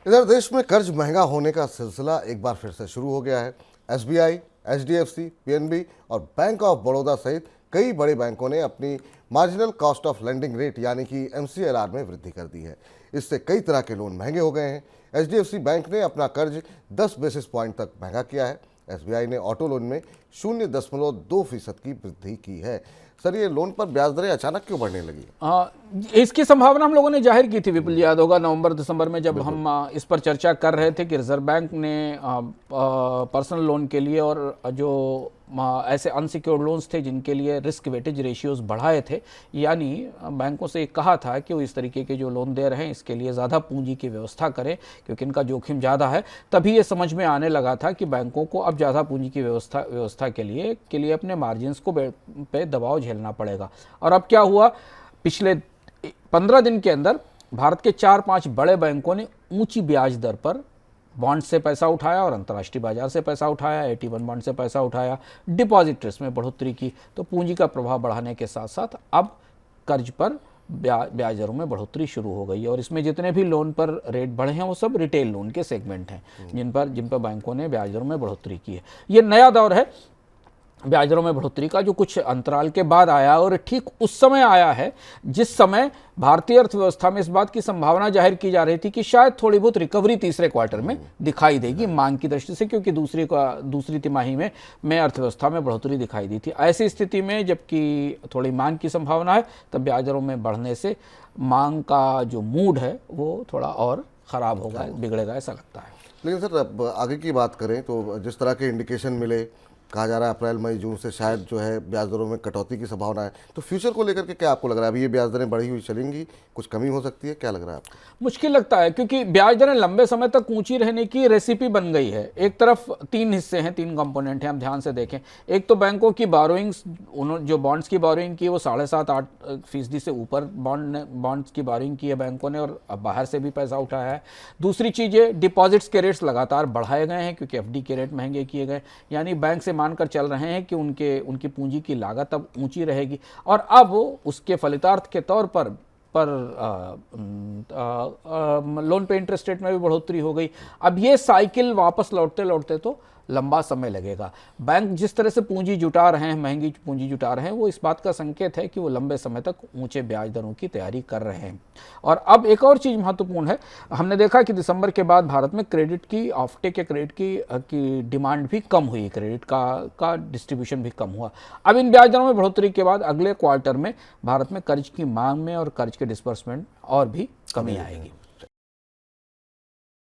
इधर देश में कर्ज महंगा होने का सिलसिला एक बार फिर से शुरू हो गया है। एसबीआई, एचडीएफसी, पीएनबी और बैंक ऑफ बड़ौदा सहित कई बड़े बैंकों ने अपनी marginal cost of lending rate यानी कि एमसीएलआर में वृद्धि कर दी है। इससे कई तरह के लोन महंगे हो गए हैं। एचडीएफसी बैंक ने अपना कर्ज 10 बेसिस पॉइंट तक महंगा किया है। एसबीआई ने ऑटो लोन में 0.2% की वृद्धि की है। सर, ये लोन पर ब्याज दरें अचानक क्यों बढ़ने लगी? इसकी संभावना हम लोगों ने जाहिर की थी, विपुल याद होगा नवंबर दिसंबर में जब हम इस पर चर्चा कर रहे थे कि रिजर्व बैंक ने पर्सनल लोन के लिए और जो ऐसे अनसिक्योर्ड लोन्स थे जिनके लिए रिस्क वेटेज रेशियोज बढ़ाए थे, यानी बैंकों से कहा था कि वो इस तरीके के जो लोन दे रहे हैं इसके लिए ज़्यादा पूंजी की व्यवस्था करें क्योंकि इनका जोखिम ज़्यादा है। तभी ये समझ में आने लगा था कि बैंकों को अब ज़्यादा पूंजी की व्यवस्था के लिए अपने मार्जिन्स को पे दबाव झेलना पड़ेगा। और अब क्या हुआ, पिछले 15 दिन के अंदर भारत के 4-5 बड़े बैंकों ने ऊंची ब्याज दर पर बॉन्ड से पैसा उठाया और अंतर्राष्ट्रीय बाजार से पैसा उठाया, AT1 बॉन्ड से पैसा उठाया, डिपॉजिट रेट्स में बढ़ोतरी की। तो पूंजी का प्रभाव बढ़ाने के साथ साथ अब कर्ज पर ब्याज दरों में बढ़ोतरी शुरू हो गई है। और इसमें जितने भी लोन पर रेट बढ़े हैं वो सब रिटेल लोन के सेगमेंट हैं जिन पर बैंकों ने ब्याज दरों में बढ़ोतरी की है। ये नया दौर है ब्याज दरों में बढ़ोतरी का, जो कुछ अंतराल के बाद आया और ठीक उस समय आया है जिस समय भारतीय अर्थव्यवस्था में इस बात की संभावना जाहिर की जा रही थी कि शायद थोड़ी बहुत रिकवरी तीसरे क्वार्टर में दिखाई देगी मांग की दृष्टि से, क्योंकि दूसरी तिमाही में अर्थव्यवस्था में बढ़ोतरी दिखाई दी थी। ऐसी स्थिति में जबकि थोड़ी मांग की संभावना है, तब ब्याज दरों में बढ़ने से मांग का जो मूड है वो थोड़ा और ख़राब होगा, बिगड़ेगा, ऐसा लगता है। लेकिन सर, अब आगे की बात करें तो जिस तरह के इंडिकेशन मिले, कहा जा रहा है अप्रैल मई जून से शायद जो है ब्याज दरों में कटौती की संभावना है, तो फ्यूचर को लेकर के क्या आपको लग रहा है? अभी ये ब्याज दरें बढ़ी हुई चलेंगी, कुछ कमी हो सकती है, क्या लग रहा है आपको? मुश्किल लगता है क्योंकि ब्याज दरें लंबे समय तक ऊंची रहने की रेसिपी बन गई है। एक तरफ 3 हिस्से हैं, 3 कंपोनेंट हैं, हम ध्यान से देखें। एक तो बैंकों की बोरोइंग्स, जो बॉन्ड्स की बोरोइंग की वो 7.5-8% से ऊपर बॉन्ड्स की बोरोइंग की है बैंकों ने, और बाहर से भी पैसा उठाया है। दूसरी चीज़ है डिपॉजिट्स के रेट्स लगातार बढ़ाए गए हैं क्योंकि FD के रेट महंगे किए गए, यानी बैंक से मानकर चल रहे हैं कि उनकी पूंजी की लागत अब ऊंची रहेगी और अब उसके फलितार्थ के तौर पर लोन पे इंटरेस्ट रेट में भी बढ़ोतरी हो गई। अब ये साइकिल वापस लौटते लौटते तो लंबा समय लगेगा। बैंक जिस तरह से पूंजी जुटा रहे हैं, महंगी पूंजी जुटा रहे हैं, वो इस बात का संकेत है कि वो लंबे समय तक ऊंचे ब्याज दरों की तैयारी कर रहे हैं। और अब एक और चीज़ महत्वपूर्ण है, हमने देखा कि दिसंबर के बाद भारत में क्रेडिट की ऑफटेक या क्रेडिट की डिमांड भी कम हुई, क्रेडिट का डिस्ट्रीब्यूशन भी कम हुआ। अब इन ब्याज दरों में बढ़ोतरी के बाद अगले क्वार्टर में भारत में कर्ज की मांग में और कर्ज के डिस्बर्समेंट और भी कमी आएगी।